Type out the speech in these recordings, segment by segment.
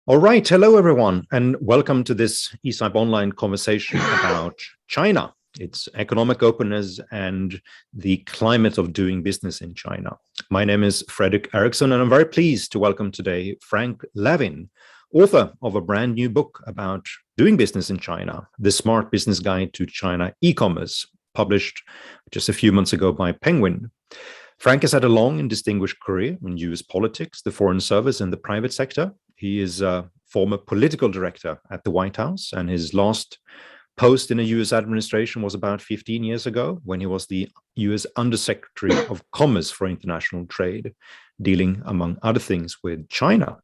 All right. Hello, everyone, and welcome to this ECIPE online conversation about China, its economic openness, and the climate of doing business in China. My name is Fredrik Eriksson, and I'm very pleased to welcome today Frank Lavin, author of a brand new book about doing business in China, The Smart Business Guide to China E-commerce, published just a few months ago by Penguin. Frank has had a long and distinguished career in US politics, the Foreign Service, and the private sector. He is a former political director at the White House, and his last post in a US administration was about 15 years ago when he was the US Undersecretary of Commerce for International Trade, dealing, among other things, with China.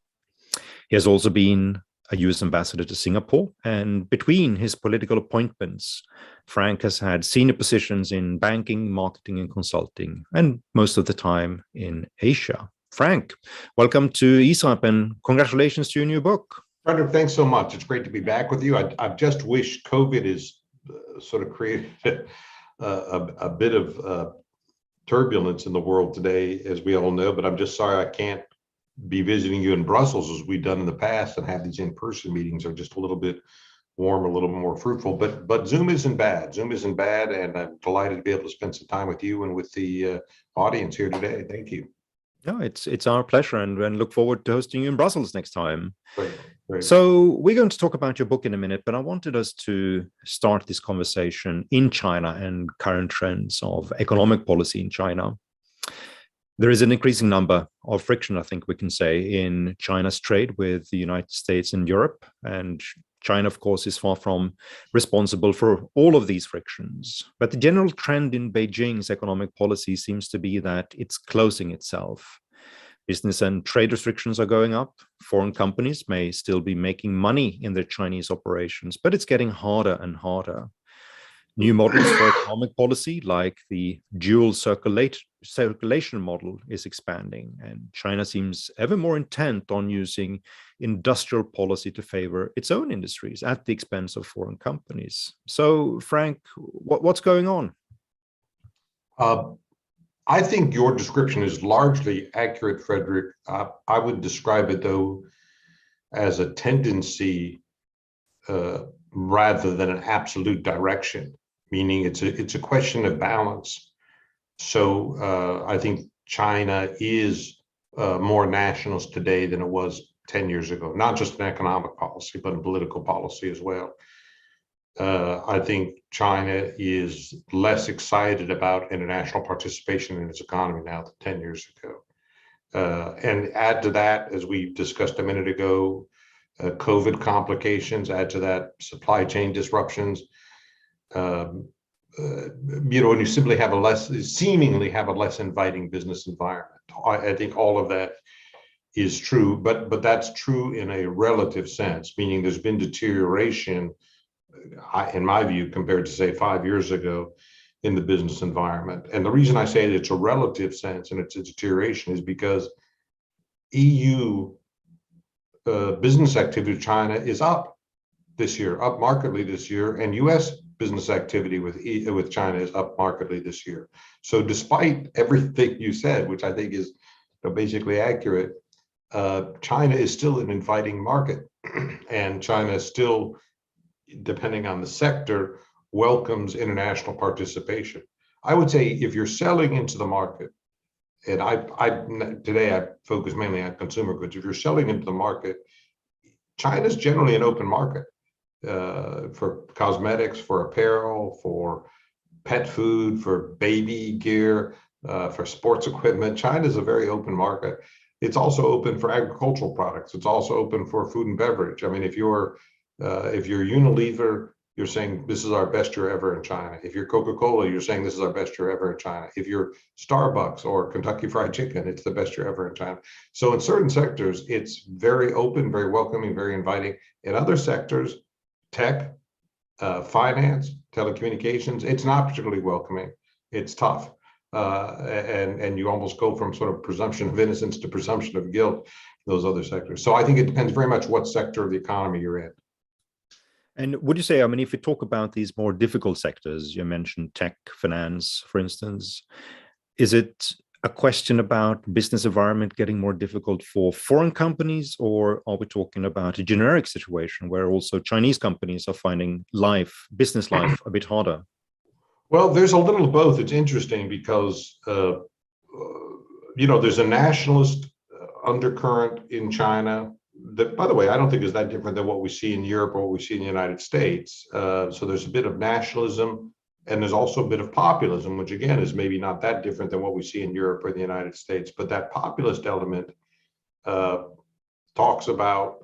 He has also been a US ambassador to Singapore, and between his political appointments, Frank has had senior positions in banking, marketing, and consulting, and most of the time in Asia. Frank, welcome to ECIPE, and congratulations to your new book. Frederick, thanks so much. It's great to be back with you. I've just wished COVID has sort of created a bit of turbulence in the world today, as we all know, but I'm just sorry I can't be visiting you in Brussels as we've done in the past and have these in-person meetings are just a little bit warm, a little more fruitful, but Zoom isn't bad. Zoom isn't bad, and I'm delighted to be able to spend some time with you and with the audience here today. Thank you. No, it's our pleasure, and look forward to hosting you in Brussels next time. Great. So we're going to talk about your book in a minute, but I wanted us to start this conversation in China and current trends of economic policy in China. There is an increasing number of friction, I think we can say, in China's trade with the United States and Europe. And China, of course, is far from responsible for all of these frictions. But the general trend in Beijing's economic policy seems to be that it's closing itself. Business and trade restrictions are going up. Foreign companies may still be making money in their Chinese operations, but it's getting harder and harder. New models for economic policy, like the dual circulation model, is expanding, and China seems ever more intent on using industrial policy to favor its own industries at the expense of foreign companies. So, Frank, what's going on? I think your description is largely accurate, Frederick. I would describe it, though, as a tendency rather than an absolute direction. Meaning it's a question of balance. So I think China is more nationalist today than it was 10 years ago, not just in economic policy, but in political policy as well. I think China is less excited about international participation in its economy now than 10 years ago. And add to that, as we discussed a minute ago, COVID complications, add to that supply chain disruptions. When you simply have seemingly have a less inviting business environment. I think all of that is true, but that's true in a relative sense, meaning there's been deterioration, in my view, compared to, say, 5 years ago in the business environment. And the reason I say that it's a relative sense and it's a deterioration is because EU business activity with China is up this year, up markedly this year, and US business activity with China is up markedly this year. So despite everything you said, which I think is basically accurate, China is still an inviting market, and China still, depending on the sector, welcomes international participation. I would say if you're selling into the market, and today I focus mainly on consumer goods, if you're selling into the market, China's generally an open market. For cosmetics, for apparel, for pet food, for baby gear, for sports equipment. China is a very open market. It's also open for agricultural products. It's also open for food and beverage. I mean, if you're Unilever, you're saying this is our best year ever in China. If you're Coca-Cola, you're saying this is our best year ever in China. If you're Starbucks or Kentucky Fried Chicken, it's the best year ever in China. So in certain sectors, it's very open, very welcoming, very inviting. In other sectors, tech, finance, telecommunications, it's not particularly welcoming. It's tough. And you almost go from sort of presumption of innocence to presumption of guilt, those other sectors. So I think it depends very much what sector of the economy you're in. And would you say, I mean, if we talk about these more difficult sectors, you mentioned tech, finance, for instance, is it a question about business environment getting more difficult for foreign companies, or are we talking about a generic situation where also Chinese companies are finding business life a bit harder? Well, there's a little of both. It's interesting because, there's a nationalist undercurrent in China that, by the way, I don't think is that different than what we see in Europe or what we see in the United States. So there's a bit of nationalism, and there's also a bit of populism, which again is maybe not that different than what we see in Europe or the United States. But that populist element talks about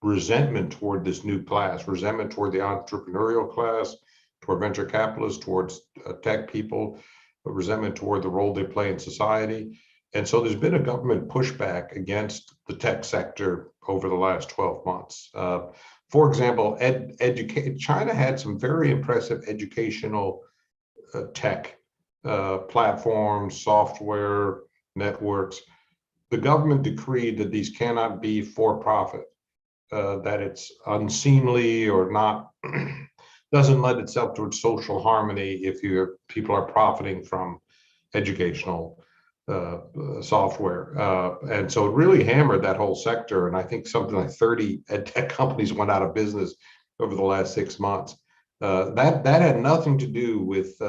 resentment toward this new class, resentment toward the entrepreneurial class, toward venture capitalists, towards tech people, resentment toward the role they play in society. And so there's been a government pushback against the tech sector over the last 12 months. For example, China had some very impressive educational tech platforms, software, networks. The government decreed that these cannot be for profit, that it's unseemly or not, doesn't lend itself towards social harmony if people are profiting from educational software. And so it really hammered that whole sector. And I think something like 30 ed tech companies went out of business over the last 6 months. That had nothing to do with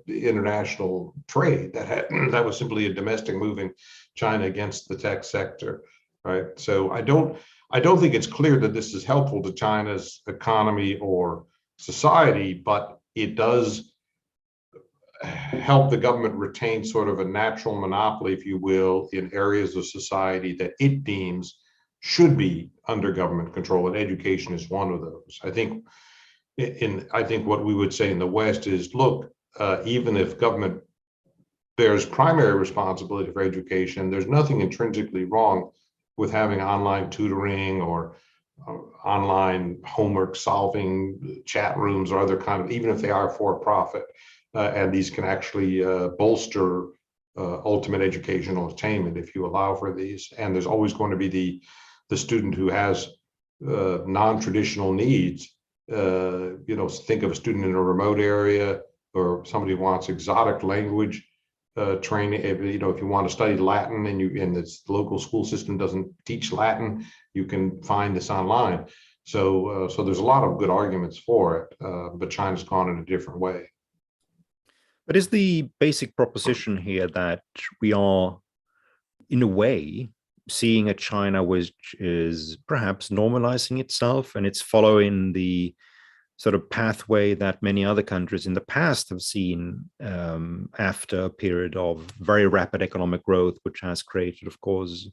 international trade. That was simply a domestic move in China against the tech sector, right? So I don't think it's clear that this is helpful to China's economy or society, but it does help the government retain sort of a natural monopoly, if you will, in areas of society that it deems should be under government control, and education is one of those. I think what we would say in the West is, look, even if government bears primary responsibility for education, there's nothing intrinsically wrong with having online tutoring or online homework solving chat rooms or other kind of, even if they are for profit. And these can actually bolster ultimate educational attainment if you allow for these. And there's always going to be the student who has non-traditional needs. Think of a student in a remote area, or somebody who wants exotic language training. If you want to study Latin and the local school system doesn't teach Latin, you can find this online. So there's a lot of good arguments for it, but China's gone in a different way. But is the basic proposition here that we are, in a way, seeing a China which is perhaps normalizing itself, and it's following the sort of pathway that many other countries in the past have seen after a period of very rapid economic growth, which has created, of course,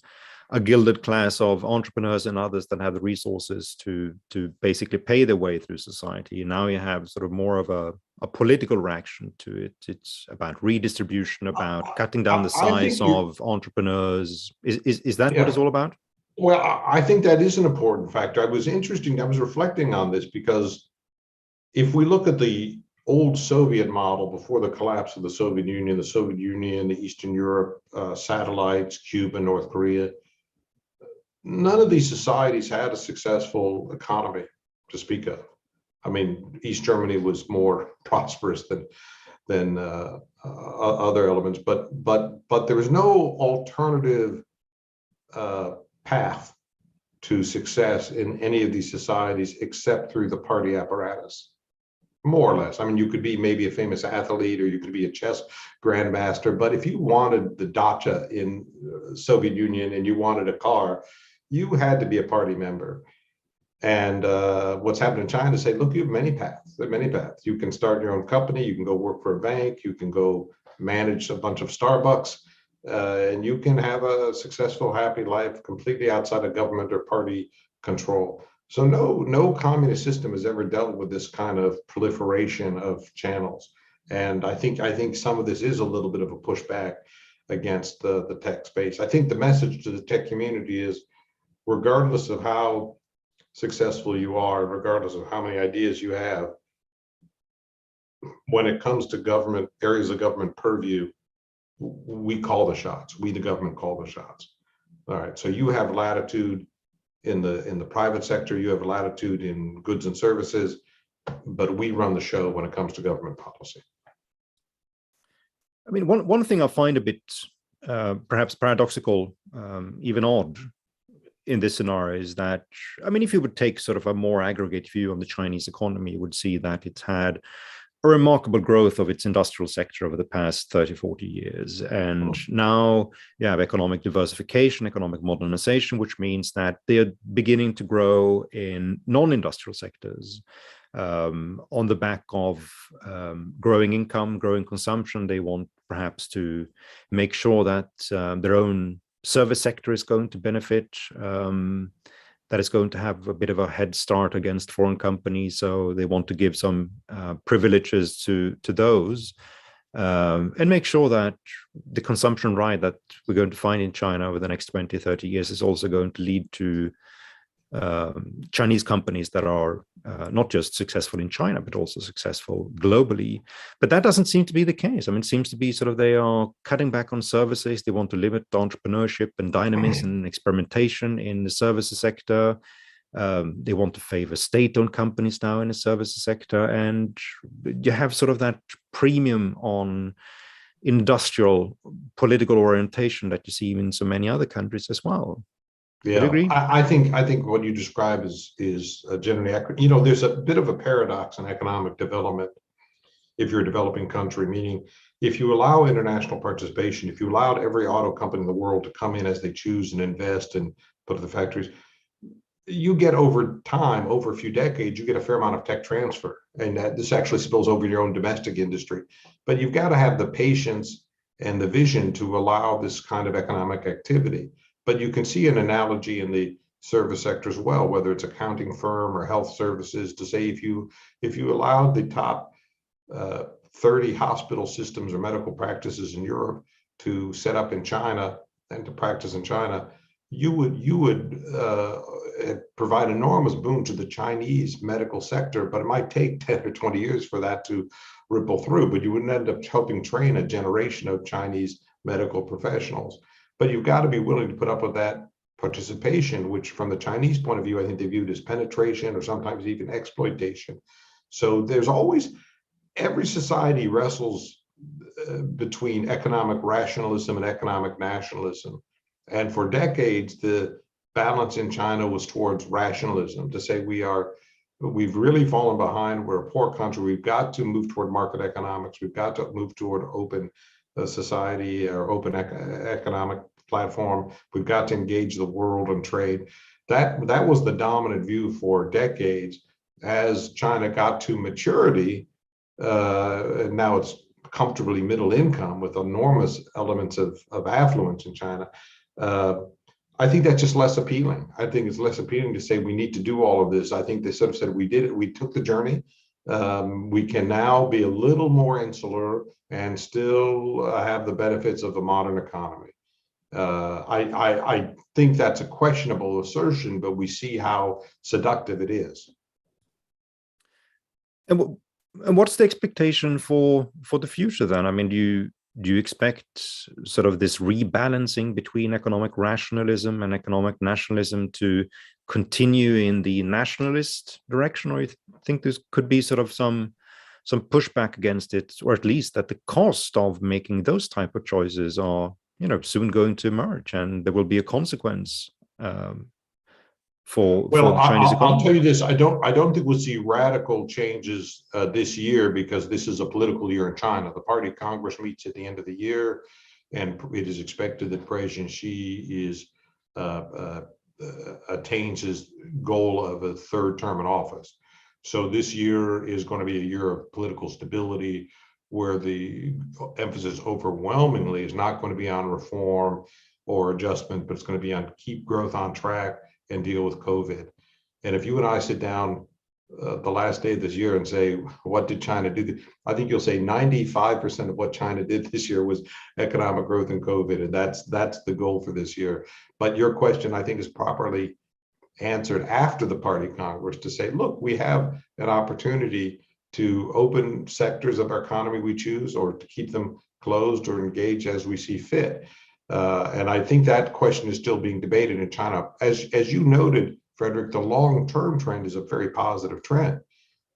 a gilded class of entrepreneurs and others that have the resources to basically pay their way through society. And now you have sort of more of a political reaction to it. It's about redistribution, about cutting down the size of entrepreneurs. Is that what it's all about? Well, I think that is an important factor. I was reflecting on this because if we look at the old Soviet model before the collapse of the Soviet Union, the Eastern Europe, satellites, Cuba, North Korea, none of these societies had a successful economy to speak of. I mean, East Germany was more prosperous than other elements, but there was no alternative path to success in any of these societies except through the party apparatus, more or less. I mean, you could be maybe a famous athlete, or you could be a chess grandmaster, but if you wanted the dacha in the Soviet Union and you wanted a car, you had to be a party member. And what's happened in China is say, look, you have many paths. There are many paths. You can start your own company. You can go work for a bank. You can go manage a bunch of Starbucks. And you can have a successful, happy life completely outside of government or party control. So no communist system has ever dealt with this kind of proliferation of channels. And I think some of this is a little bit of a pushback against the tech space. I think the message to the tech community is, regardless of how successful you are, regardless of how many ideas you have, when it comes to government, areas of government purview, we call the shots. We, the government, call the shots. All right. So you have latitude in the private sector. You have latitude in goods and services, but we run the show when it comes to government policy. I mean, one thing I find a bit perhaps paradoxical, even odd in this scenario is that, I mean, if you would take sort of a more aggregate view on the Chinese economy, you would see that it's had a remarkable growth of its industrial sector over the past 30, 40 years. And now you have economic diversification, economic modernization, which means that they're beginning to grow in non-industrial sectors. On the back of growing income, growing consumption, they want perhaps to make sure that their own service sector is going to benefit, that is going to have a bit of a head start against foreign companies. So they want to give some privileges to those, and make sure that the consumption rate that we're going to find in China over the next 20, 30 years is also going to lead to Chinese companies that are not just successful in China, but also successful globally. But that doesn't seem to be the case. I mean, it seems to be sort of they are cutting back on services. They want to limit entrepreneurship and dynamism and experimentation in the services sector. They want to favor state-owned companies now in the services sector. And you have sort of that premium on industrial political orientation that you see in so many other countries as well. Yeah, would you agree? I think what you describe is generally accurate. You know, there's a bit of a paradox in economic development if you're a developing country, meaning if you allow international participation, if you allowed every auto company in the world to come in as they choose and invest and put up the factories, you get over time, over a few decades, you get a fair amount of tech transfer. And this actually spills over your own domestic industry. But you've got to have the patience and the vision to allow this kind of economic activity. But you can see an analogy in the service sector as well, whether it's accounting firm or health services, to say if you allowed the top 30 hospital systems or medical practices in Europe to set up in China and to practice in China, you would provide enormous boon to the Chinese medical sector, but it might take 10 or 20 years for that to ripple through, but you wouldn't end up helping train a generation of Chinese medical professionals. But you've got to be willing to put up with that participation, which from the Chinese point of view, I think they viewed as penetration or sometimes even exploitation. So there's always, every society wrestles between economic rationalism and economic nationalism. And for decades, the balance in China was towards rationalism, to say we've really fallen behind, we're a poor country, we've got to move toward market economics, we've got to move toward open society or open economic platform, we've got to engage the world in trade. That was the dominant view for decades. As China got to maturity, and now it's comfortably middle income with enormous elements of affluence in China, I think that's just less appealing. I think it's less appealing to say we need to do all of this. I think they sort of said we did it, we took the journey. We can now be a little more insular and still have the benefits of a modern economy. I think that's a questionable assertion, but we see how seductive it is. And what's the expectation for the future then? I mean, do you expect sort of this rebalancing between economic rationalism and economic nationalism to continue in the nationalist direction, or you think there could be sort of some pushback against it, or at least that the cost of making those type of choices are, you know, soon going to emerge, and there will be a consequence for the Chinese economy? I'll tell you this: I don't think we'll see radical changes this year, because this is a political year in China. The Party Congress meets at the end of the year, and it is expected that President Xi attains his goal of a third term in office. So this year is going to be a year of political stability, where the emphasis overwhelmingly is not going to be on reform or adjustment, but it's going to be on keep growth on track and deal with COVID. And if you and I sit down the last day of this year and say, what did China do? I think you'll say 95% of what China did this year was economic growth and COVID. And that's the goal for this year. But your question, I think, is properly answered after the Party Congress, to say, look, we have an opportunity to open sectors of our economy we choose, or to keep them closed or engage as we see fit. And I think that question is still being debated in China. As you noted, Frederick, the long-term trend is a very positive trend.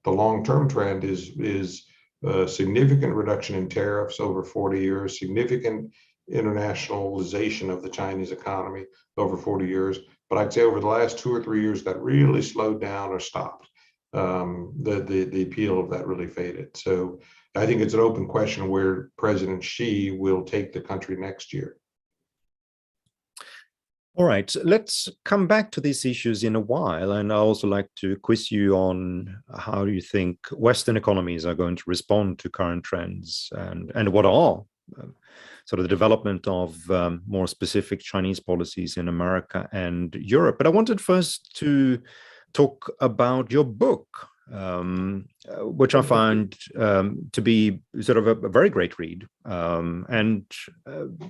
The long-term trend is a significant reduction in tariffs over 40 years, significant internationalization of the Chinese economy over 40 years. But I'd say over the last 2 or 3 years, that really slowed down or stopped. The appeal of that really faded. So I think it's an open question where President Xi will take the country next year. All right, let's come back to these issues in a while. And I also like to quiz you on how you think Western economies are going to respond to current trends, and what are sort of the development of more specific Chinese policies in America and Europe. But I wanted first to talk about your book, which I found to be sort of a very great read. And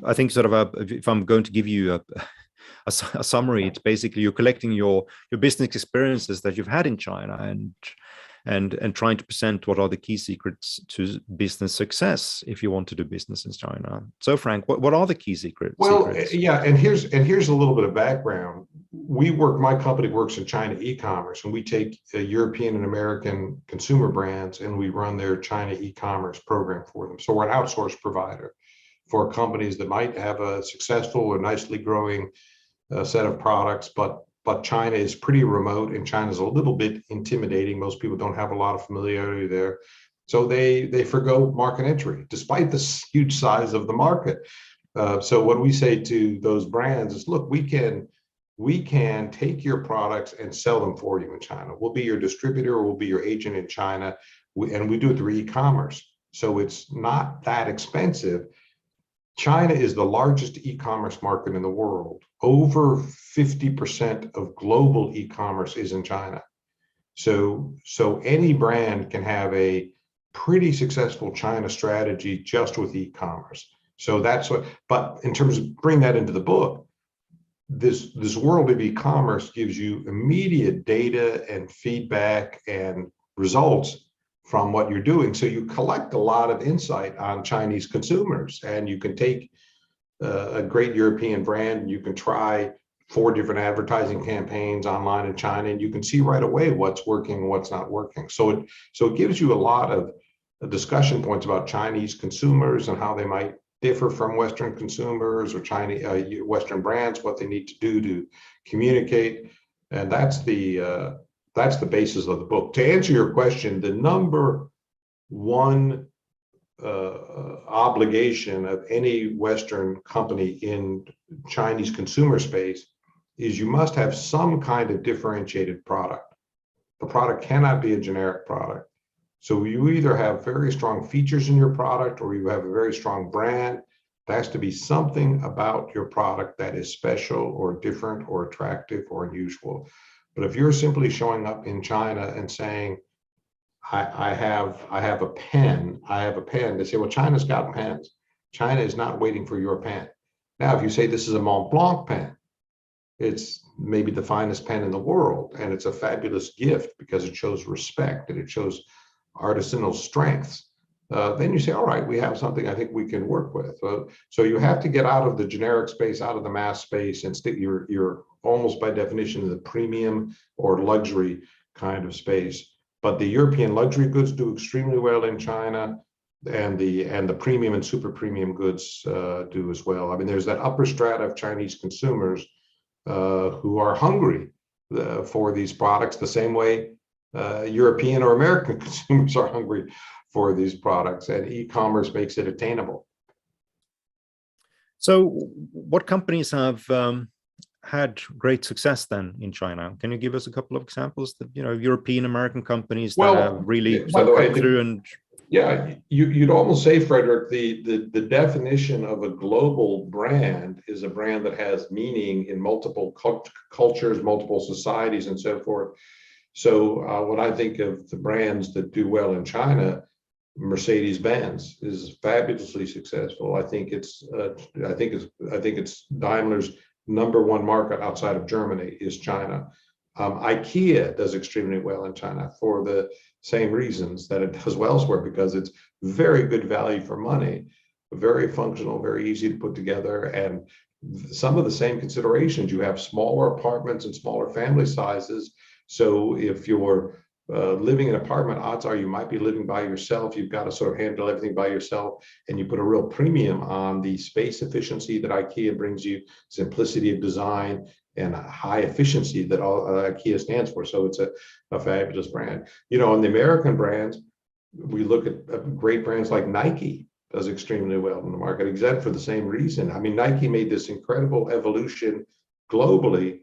I think sort of if I'm going to give you a summary, it's basically you're collecting your business experiences that you've had in China and trying to present what are the key secrets to business success if you want to do business in China. So Frank, what are the key secrets? Well, yeah, and here's a little bit of background. My company works in China e-commerce, and we take European and American consumer brands and we run their China e-commerce program for them. So we're an outsourced provider for companies that might have a successful or nicely growing set of products, but China is pretty remote, and China's a little bit intimidating. Most people don't have a lot of familiarity there. So they forgo market entry, despite the huge size of the market. So what we say to those brands is, look, we can take your products and sell them for you in China. We'll be your distributor, we'll be your agent in China, and we do it through e-commerce. So it's not that expensive. China is the largest e-commerce market in the world. Over 50% of global e-commerce is in China. So any brand can have a pretty successful China strategy just with e-commerce. So that's what, but in terms of bring that into the book, this world of e-commerce gives you immediate data and feedback and results from what you're doing. So you collect a lot of insight on Chinese consumers, and you can take a great European brand and you can try 4 different advertising campaigns online in China, and you can see right away what's working and what's not working. So it gives you a lot of discussion points about Chinese consumers and how they might differ from Western consumers or Chinese Western brands, what they need to do to communicate. And that's the basis of the book. To answer your question, the number one obligation of any Western company in Chinese consumer space is you must have some kind of differentiated product. The product cannot be a generic product. So you either have very strong features in your product or you have a very strong brand. There has to be something about your product that is special or different or attractive or unusual. But if you're simply showing up in China and saying, I have a pen, they say, well, China's got pens. China is not waiting for your pen. Now, if you say this is a Mont Blanc pen, it's maybe the finest pen in the world, and it's a fabulous gift because it shows respect and it shows artisanal strengths. Then you say, all right, we have something I think we can work with. So you have to get out of the generic space, out of the mass space, and you're almost by definition in the premium or luxury kind of space. But the European luxury goods do extremely well in China, and the premium and super premium goods do as well. I mean, there's that upper strata of Chinese consumers who are hungry for these products the same way European or American consumers are hungry for these products, and e-commerce makes it attainable. So what companies have had great success then in China? Can you give us a couple of examples that, European American companies that have really come through? And yeah, you'd almost say, Frederick, the definition of a global brand is a brand that has meaning in multiple cultures, multiple societies, and so forth. So when I think of the brands that do well in China, Mercedes-Benz is fabulously successful. I think it's Daimler's #1 market outside of Germany is China. IKEA does extremely well in China for the same reasons that it does well elsewhere, because it's very good value for money, very functional, very easy to put together, and some of the same considerations. You have smaller apartments and smaller family sizes. So if you're living in an apartment, odds are you might be living by yourself. You've got to sort of handle everything by yourself, and you put a real premium on the space efficiency that IKEA brings you, simplicity of design, and high efficiency that all IKEA stands for. So it's a fabulous brand. You know, in the American brands, we look at great brands like Nike does extremely well in the market, exactly for the same reason. I mean, Nike made this incredible evolution globally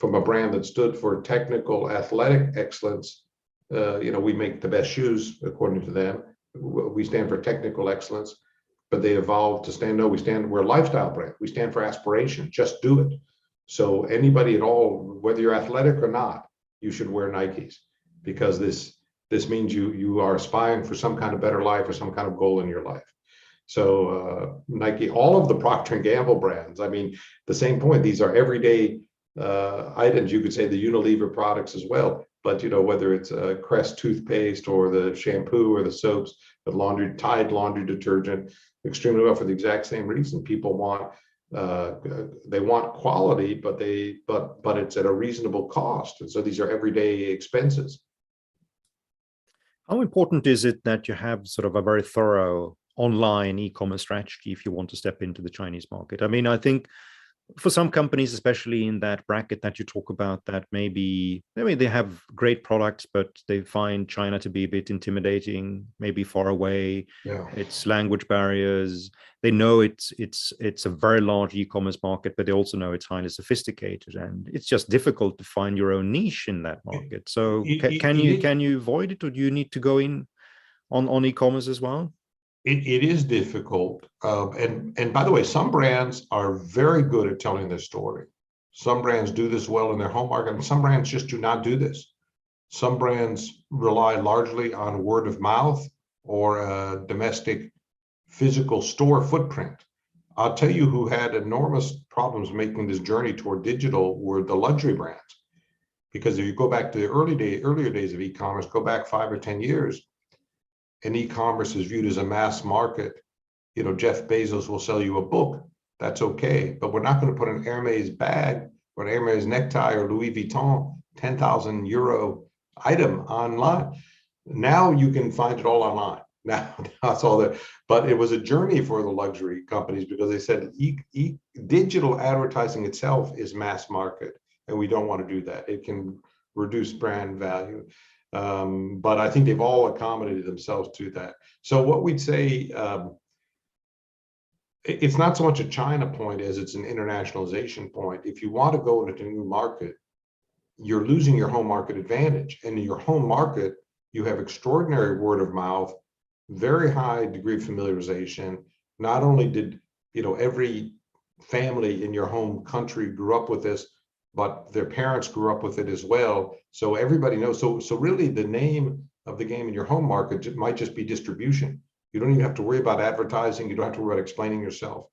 from a brand that stood for technical athletic excellence. You know, we make the best shoes according to them. We stand for technical excellence, but they evolved to stand, no, we're a lifestyle brand. We stand for aspiration, just do it. So anybody at all, whether you're athletic or not, you should wear Nikes, because this means you are aspiring for some kind of better life or some kind of goal in your life. So Nike, all of the Procter & Gamble brands, I mean, the same point, these are everyday items. You could say the Unilever products as well, but you know, whether it's a Crest toothpaste or the shampoo or the soaps, the Tide laundry detergent, extremely well for the exact same reason. People want they want quality, but it's at a reasonable cost, and so these are everyday expenses. How important is it that you have sort of a very thorough online e-commerce strategy if you want to step into the Chinese market? I mean, I think for some companies, especially in that bracket that you talk about, that maybe they have great products, but they find China to be a bit intimidating, maybe far away. Yeah. It's language barriers. They know it's a very large e-commerce market, but they also know it's highly sophisticated, and it's just difficult to find your own niche in that market. So can you avoid it, or do you need to go in on e-commerce as well? It is difficult. And by the way, some brands are very good at telling their story. Some brands do this well in their home market, and some brands just do not do this. Some brands rely largely on word of mouth or a domestic physical store footprint. I'll tell you who had enormous problems making this journey toward digital were the luxury brands. Because if you go back to the earlier days of e-commerce, go back 5 or 10 years, and e-commerce is viewed as a mass market. You know, Jeff Bezos will sell you a book. That's okay, but we're not going to put an Hermes bag or an Hermes necktie or Louis Vuitton 10,000 euro item online. Now you can find it all online. Now that's all there. But it was a journey for the luxury companies, because they said digital advertising itself is mass market, and we don't want to do that. It can reduce brand value. But I think they've all accommodated themselves to that. So what we'd say, it's not so much a China point as it's an internationalization point. If you want to go into a new market, you're losing your home market advantage. And in your home market, you have extraordinary word of mouth, very high degree of familiarization. Not only did, you know, every family in your home country grew up with this, but their parents grew up with it as well. So everybody knows. So really the name of the game in your home market might just be distribution. You don't even have to worry about advertising. You don't have to worry about explaining yourself.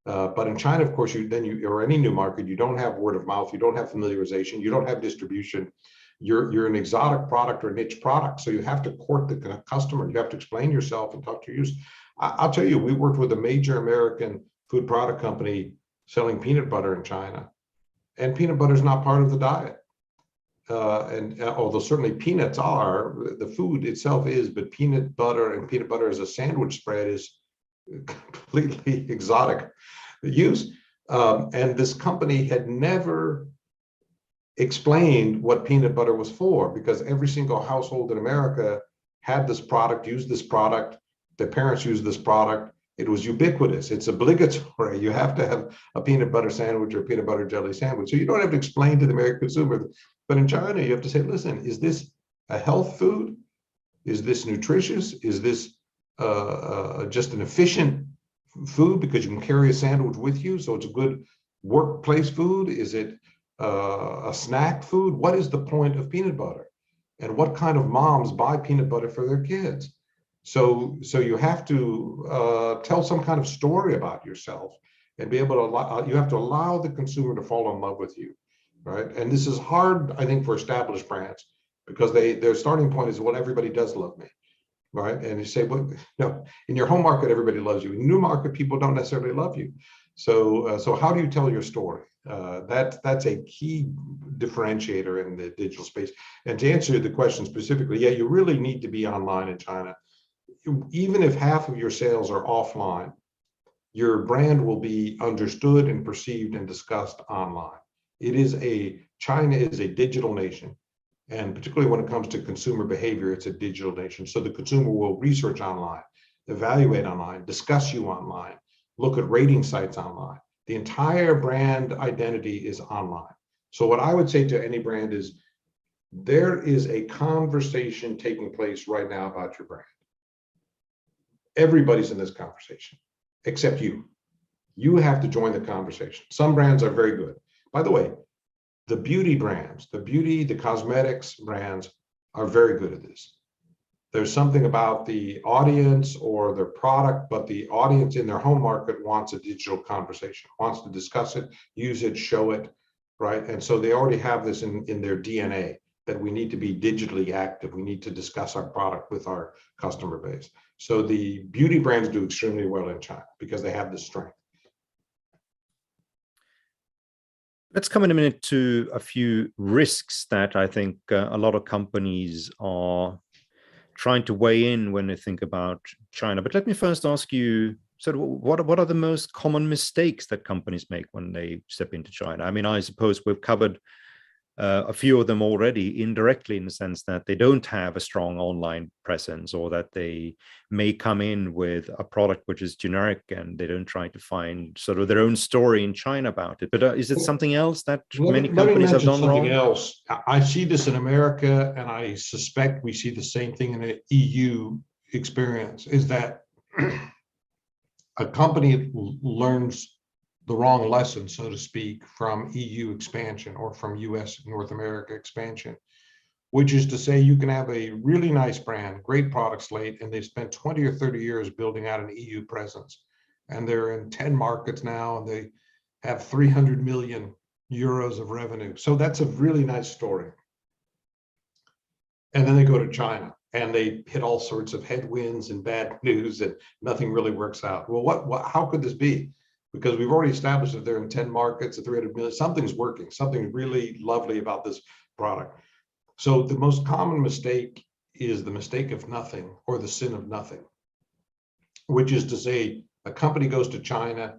But in China, of course, or any new market, you don't have word of mouth. You don't have familiarization. You don't have distribution. You're an exotic product or niche product. So you have to court the customer. You have to explain yourself and talk to your users. I'll tell you, we worked with a major American food product company selling peanut butter in China. And peanut butter is not part of the diet. And although certainly peanuts are, the food itself is, but peanut butter as a sandwich spread is completely exotic use. And this company had never explained what peanut butter was for, because every single household in America had this product, used this product, their parents used this product. It was ubiquitous. It's obligatory. You have to have a peanut butter sandwich or peanut butter jelly sandwich. So you don't have to explain to the American consumer. But in China, you have to say, listen, is this a health food? Is this nutritious? Is this just an efficient food because you can carry a sandwich with you? So it's a good workplace food? Is it a snack food? What is the point of peanut butter? And what kind of moms buy peanut butter for their kids? So you have to tell some kind of story about yourself and be able to you have to allow the consumer to fall in love with you, right? And this is hard, I think, for established brands, because their starting point is, well, everybody does love me, right? And you say, well, no, in your home market, everybody loves you. In new market, people don't necessarily love you. So how do you tell your story? That's a key differentiator in the digital space. And to answer the question specifically, yeah, you really need to be online in China. Even if half of your sales are offline, your brand will be understood and perceived and discussed online. China is a digital nation. And particularly when it comes to consumer behavior, it's a digital nation. So the consumer will research online, evaluate online, discuss you online, look at rating sites online. The entire brand identity is online. So what I would say to any brand is, there is a conversation taking place right now about your brand. Everybody's in this conversation, except you. You have to join the conversation. Some brands are very good. By the way, the beauty brands, the cosmetics brands are very good at this. There's something about the audience or their product, but the audience in their home market wants a digital conversation, wants to discuss it, use it, show it, right? And so they already have this in their DNA, that we need to be digitally active. We need to discuss our product with our customer base. So the beauty brands do extremely well in China because they have this strength. Let's come in a minute to a few risks that I think a lot of companies are trying to weigh in when they think about China. But let me first ask you, so what are the most common mistakes that companies make when they step into China? I mean, I suppose we've covered a few of them already indirectly, in the sense that they don't have a strong online presence, or that they may come in with a product which is generic and they don't try to find sort of their own story in China about it. But is it something else that many companies have done wrong? Else. I see this in America, and I suspect we see the same thing in the EU experience, is that a company learns the wrong lesson, so to speak, from EU expansion or from US North America expansion, which is to say you can have a really nice brand, great product slate, and they've spent 20 or 30 years building out an EU presence. And they're in 10 markets now, and they have 300 million euros of revenue. So that's a really nice story. And then they go to China and they hit all sorts of headwinds and bad news, and nothing really works out. Well, how could this be? Because we've already established that they're in 10 markets at 300 million. Something's working, something really lovely about this product. So the most common mistake is the mistake of nothing, or the sin of nothing, which is to say a company goes to China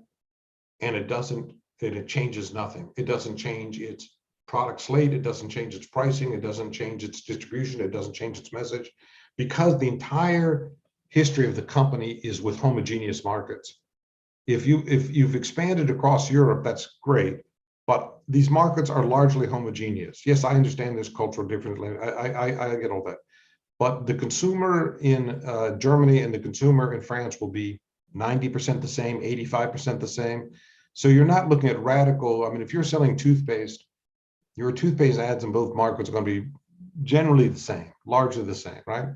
and it changes nothing. It doesn't change its product slate. It doesn't change its pricing. It doesn't change its distribution. It doesn't change its message, because the entire history of the company is with homogeneous markets. If you've expanded across Europe, that's great, but these markets are largely homogeneous. Yes, I understand there's cultural differences. I get all that, but the consumer in Germany and the consumer in France will be 90% the same, 85% the same. So you're not looking at radical. I mean, if you're selling toothpaste, your toothpaste ads in both markets are going to be generally the same, largely the same, right?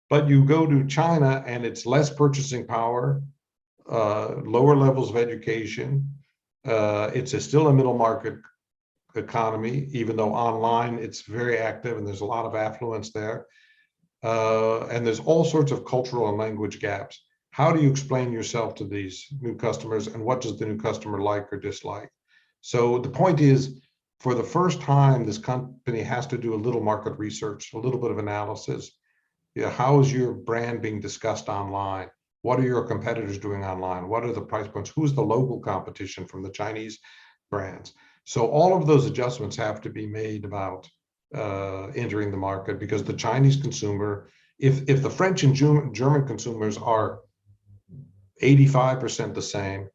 But you go to China and it's less purchasing power, lower levels of education. It's still a middle market economy, even though online it's very active and there's a lot of affluence there. And there's all sorts of cultural and language gaps. How do you explain yourself to these new customers, and what does the new customer like or dislike? So the point is, for the first time, this company has to do a little market research, a little bit of analysis. Yeah, how is your brand being discussed online? What are your competitors doing online? What are the price points? Who's the local competition from the Chinese brands? So all of those adjustments have to be made about entering the market, because the Chinese consumer, if the French and German consumers are 85% the same,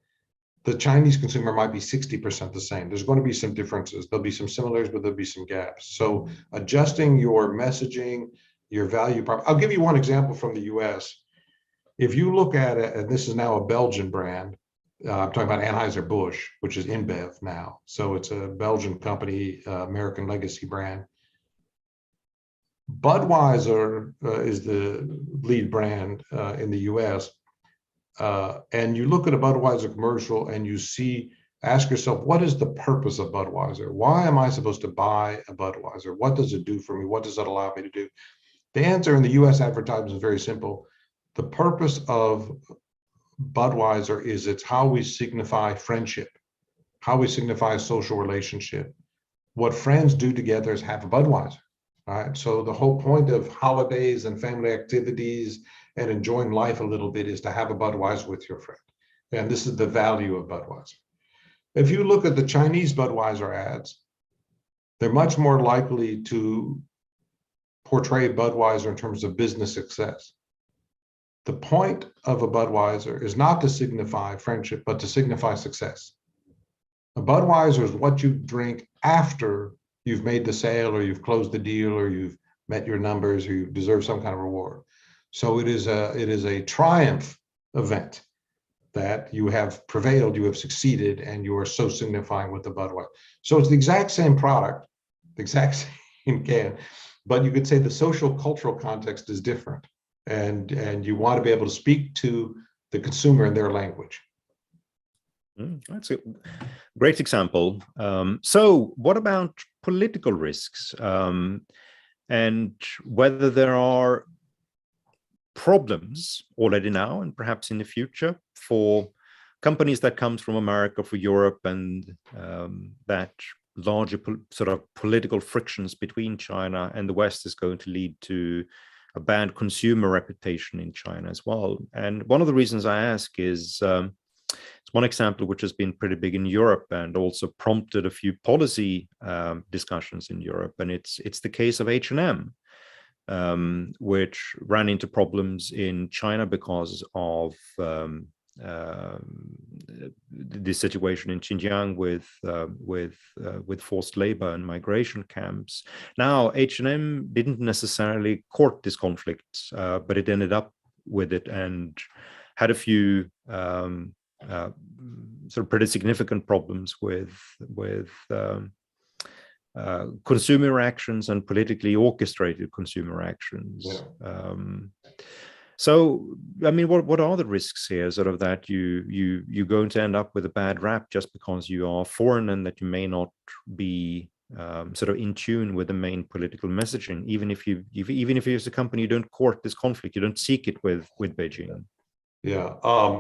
the Chinese consumer might be 60% the same. There's going to be some differences. There'll be some similarities, but there'll be some gaps. So adjusting your messaging, your value prop. I'll give you one example from the US. If you look at it, and this is now a Belgian brand, I'm talking about Anheuser-Busch, which is InBev now. So it's a Belgian company, American legacy brand. Budweiser is the lead brand in the US. And you look at a Budweiser commercial and you see, ask yourself, what is the purpose of Budweiser? Why am I supposed to buy a Budweiser? What does it do for me? What does it allow me to do? The answer in the US advertising is very simple. The purpose of Budweiser is it's how we signify friendship, how we signify a social relationship. What friends do together is have a Budweiser, right? So the whole point of holidays and family activities and enjoying life a little bit is to have a Budweiser with your friend. And this is the value of Budweiser. If you look at the Chinese Budweiser ads, they're much more likely to portray Budweiser in terms of business success. The point of a Budweiser is not to signify friendship, but to signify success. A Budweiser is what you drink after you've made the sale or you've closed the deal or you've met your numbers or you deserve some kind of reward. So it is a triumph event that you have prevailed, you have succeeded, and you are so signifying with the Budweiser. So it's the exact same product, the exact same can, but you could say the social cultural context is different. And you want to be able to speak to the consumer in their language. That's a great example. So what about political risks and whether there are problems already now and perhaps in the future for companies that comes from America, for Europe, and that larger sort of political frictions between China and the West is going to lead to a bad consumer reputation in China as well. And one of the reasons I ask is it's one example which has been pretty big in Europe and also prompted a few policy discussions in Europe, and it's the case of H&M, which ran into problems in China because of the situation in Xinjiang with forced labor and migration camps. Now, H&M didn't necessarily court this conflict, but it ended up with it and had a few sort of pretty significant problems with consumer actions and politically orchestrated consumer actions. Yeah. So, I mean, what are the risks here? Sort of that you're going to end up with a bad rap just because you are foreign and that you may not be sort of in tune with the main political messaging, even if you as a company you don't court this conflict, you don't seek it with Beijing. Yeah,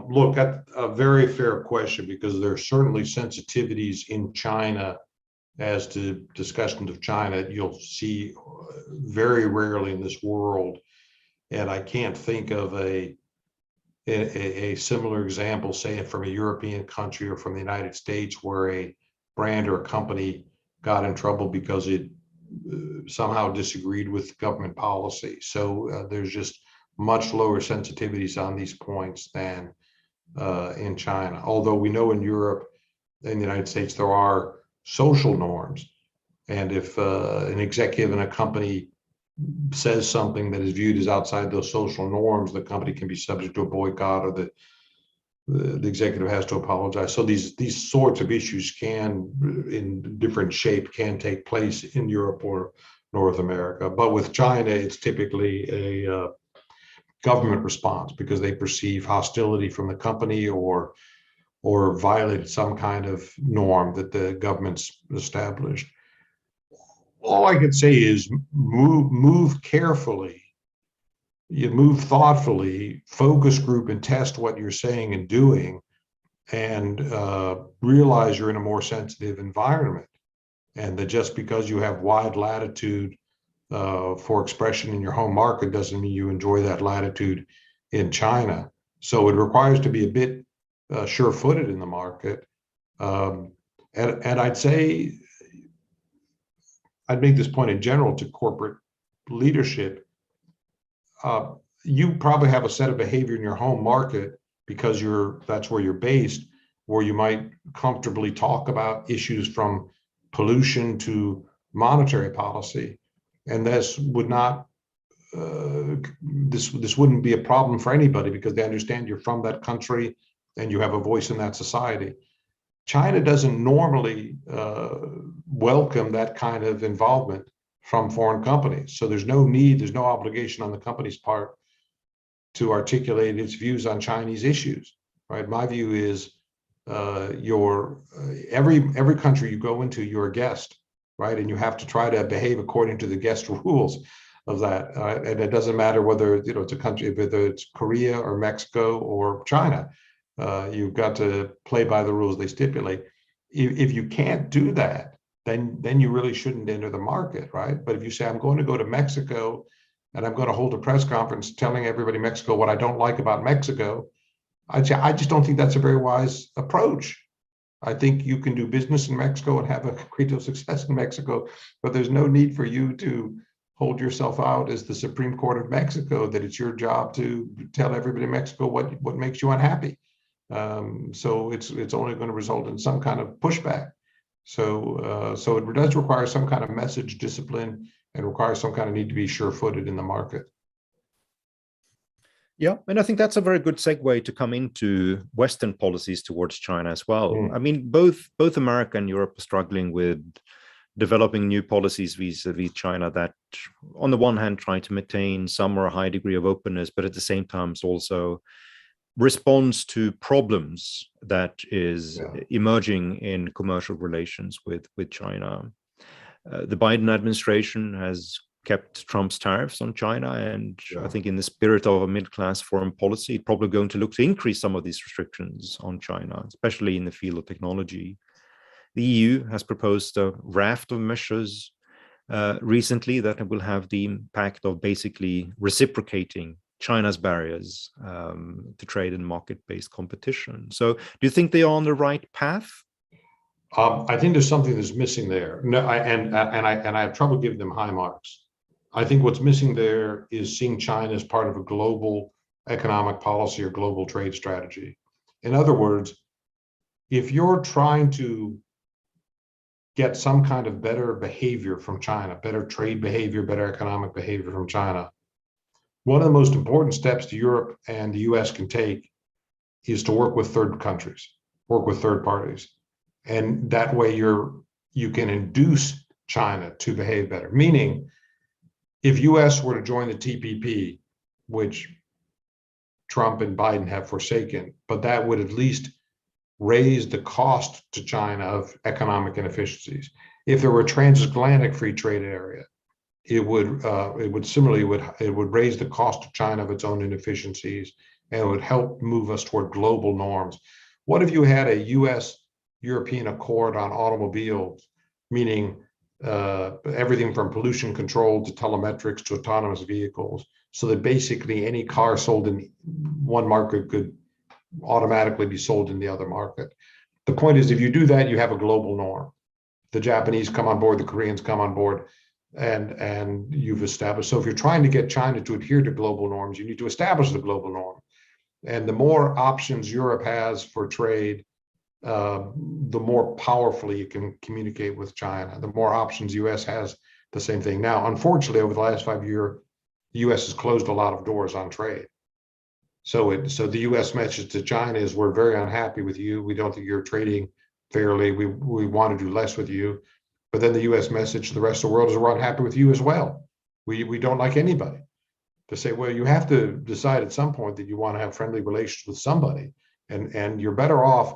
look, that's a very fair question because there are certainly sensitivities in China as to discussions of China you'll see very rarely in this world. And I can't think of a similar example, say from a European country or from the United States, where a brand or a company got in trouble because it somehow disagreed with government policy. So there's just much lower sensitivities on these points than in China. Although we know in Europe and the United States, there are social norms. And if an executive in a company says something that is viewed as outside those social norms, the company can be subject to a boycott, or the executive has to apologize. So these sorts of issues can, in different shape, can take place in Europe or North America. But with China, it's typically a government response because they perceive hostility from the company or violated some kind of norm that the government's established. All I can say is move carefully, you move thoughtfully, focus group and test what you're saying and doing, and realize you're in a more sensitive environment, and that just because you have wide latitude for expression in your home market doesn't mean you enjoy that latitude in China. So it requires to be a bit sure-footed in the market, and I'd say, I'd make this point in general to corporate leadership. You probably have a set of behavior in your home market because that's where you're based, where you might comfortably talk about issues from pollution to monetary policy. And this would not, this wouldn't be a problem for anybody because they understand you're from that country and you have a voice in that society. China doesn't normally welcome that kind of involvement from foreign companies. So there's no need, there's no obligation on the company's part to articulate its views on Chinese issues, right? My view is every country you go into, you're a guest, right? And you have to try to behave according to the guest rules of that. And it doesn't matter whether it's a country, whether it's Korea or Mexico or China. You've got to play by the rules they stipulate. if you can't do that, then you really shouldn't enter the market, right? But if you say, I'm going to go to Mexico and I'm going to hold a press conference telling everybody Mexico what I don't like about Mexico, I just don't think that's a very wise approach. I think you can do business in Mexico and have a great deal of success in Mexico, but there's no need for you to hold yourself out as the Supreme Court of Mexico, that it's your job to tell everybody in Mexico what makes you unhappy. So it's only going to result in some kind of pushback. So it does require some kind of message discipline and requires some kind of need to be sure-footed in the market. Yeah, and I think that's a very good segue to come into Western policies towards China as well. I mean, both America and Europe are struggling with developing new policies vis-a-vis China that, on the one hand, try to maintain some or a high degree of openness, but at the same time also responds to problems that is emerging in commercial relations with China. The Biden administration has kept Trump's tariffs on China, and I think in the spirit of a middle-class foreign policy, probably going to look to increase some of these restrictions on China, especially in the field of technology. The EU has proposed a raft of measures recently that will have the impact of basically reciprocating China's barriers to trade and market-based competition. So do you think they are on the right path? I think there's something that's missing there. No, I have trouble giving them high marks. I think what's missing there is seeing China as part of a global economic policy or global trade strategy. In other words, if you're trying to get some kind of better behavior from China, better trade behavior, better economic behavior from China, one of the most important steps to Europe and the US can take is to work with third countries, work with third parties. And that way you can induce China to behave better. Meaning, if US were to join the TPP, which Trump and Biden have forsaken, but that would at least raise the cost to China of economic inefficiencies. If there were a transatlantic free trade area, it would raise the cost to China of its own inefficiencies, and it would help move us toward global norms. What if you had a US-European accord on automobiles, meaning everything from pollution control to telemetrics to autonomous vehicles, so that basically any car sold in one market could automatically be sold in the other market? The point is, if you do that, you have a global norm. The Japanese come on board, the Koreans come on board, and you've established. So if you're trying to get China to adhere to global norms, you need to establish the global norm. And the more options Europe has for trade, the more powerfully you can communicate with China. The more options the US has, the same thing. Now, unfortunately, over the last 5 years, the US has closed a lot of doors on trade. So the US message to China is, we're very unhappy with you. We don't think you're trading fairly. We want to do less with you. But then the US message to the rest of the world is, we're unhappy with you as well. We don't like anybody. To say, well, you have to decide at some point that you want to have friendly relations with somebody, and you're better off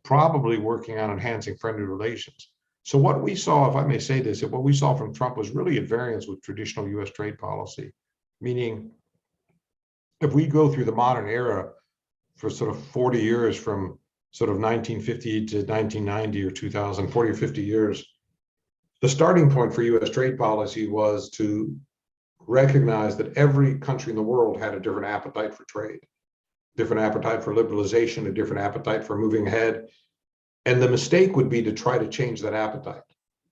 probably working on enhancing friendly relations. So what we saw, if I may say this, what we saw from Trump was really at variance with traditional US trade policy. Meaning, if we go through the modern era for sort of 40 years, from sort of 1950 to 1990 or 2000, 40 or 50 years, the starting point for US trade policy was to recognize that every country in the world had a different appetite for trade, different appetite for liberalization, a different appetite for moving ahead. And the mistake would be to try to change that appetite.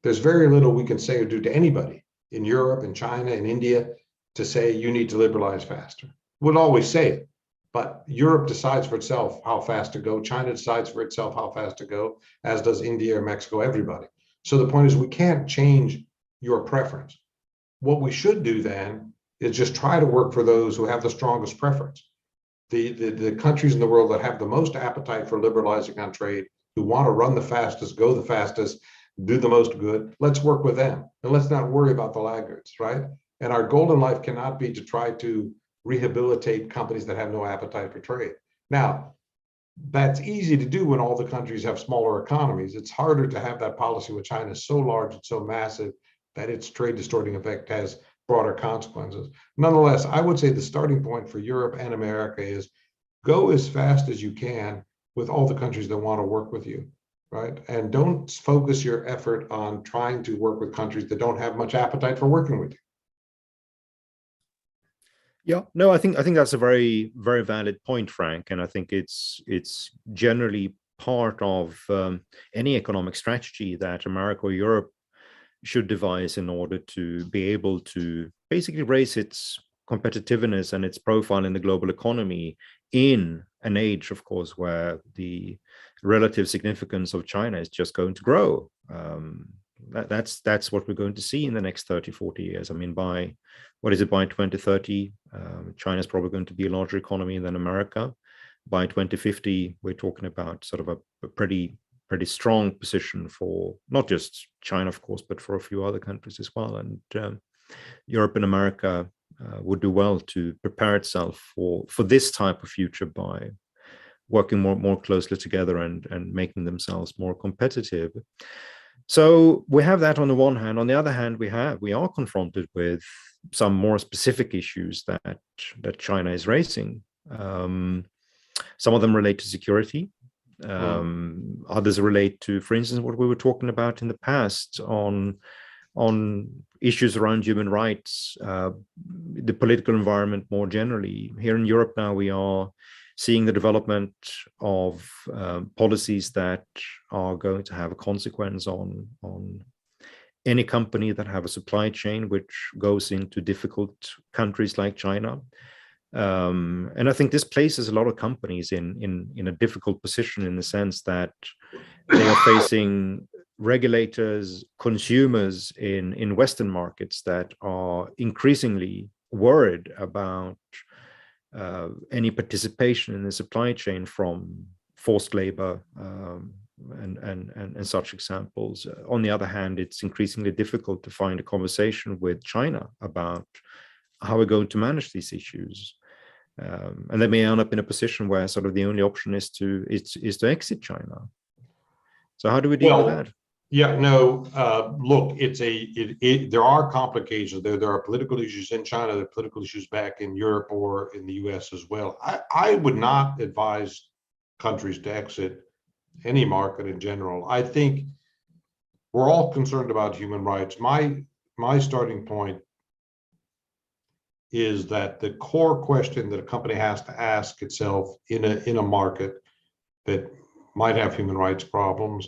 There's very little we can say or do to anybody in Europe, in China, in India, to say you need to liberalize faster. We'll always say it, but Europe decides for itself how fast to go. China decides for itself how fast to go, as does India or Mexico, everybody. So the point is, we can't change your preference. What we should do then is just try to work for those who have the strongest preference. The countries in the world that have the most appetite for liberalizing on trade, who want to run the fastest, go the fastest, do the most good, let's work with them. And let's not worry about the laggards, right? And our goal in life cannot be to try to rehabilitate companies that have no appetite for trade. Now, that's easy to do when all the countries have smaller economies. It's harder to have that policy when China is so large and so massive that its trade distorting effect has broader consequences. Nonetheless, I would say the starting point for Europe and America is go as fast as you can with all the countries that want to work with you, right? And don't focus your effort on trying to work with countries that don't have much appetite for working with you. Yeah, no, I think that's a very, very valid point, Frank, and I think it's generally part of any economic strategy that America or Europe should devise in order to be able to basically raise its competitiveness and its profile in the global economy in an age, of course, where the relative significance of China is just going to grow. That's what we're going to see in the next 30, 40 years. I mean, by 2030, China is probably going to be a larger economy than America. By 2050, we're talking about sort of a pretty strong position for not just China, of course, but for a few other countries as well. And Europe and America would do well to prepare itself for this type of future by working more closely together and making themselves more competitive. So we have that on the one hand. On the other hand, we are confronted with some more specific issues that China is raising. Some of them relate to security. Others relate to, for instance, what we were talking about in the past on issues around human rights, the political environment more generally. Here in Europe now, we are seeing the development of policies that are going to have a consequence on any company that have a supply chain which goes into difficult countries like China. And I think this places a lot of companies in a difficult position in the sense that they are facing regulators, consumers in Western markets that are increasingly worried about any participation in the supply chain from forced labor and such examples. On the other hand, it's increasingly difficult to find a conversation with China about how we're going to manage these issues. And they may end up in a position where sort of the only option is to exit China. So how do we deal with that? Yeah, no, look, there are complications. There are political issues in China, there are political issues back in Europe or in the US as well. I would not advise countries to exit any market in general. I think we're all concerned about human rights. My starting point is that the core question that a company has to ask itself in a market that might have human rights problems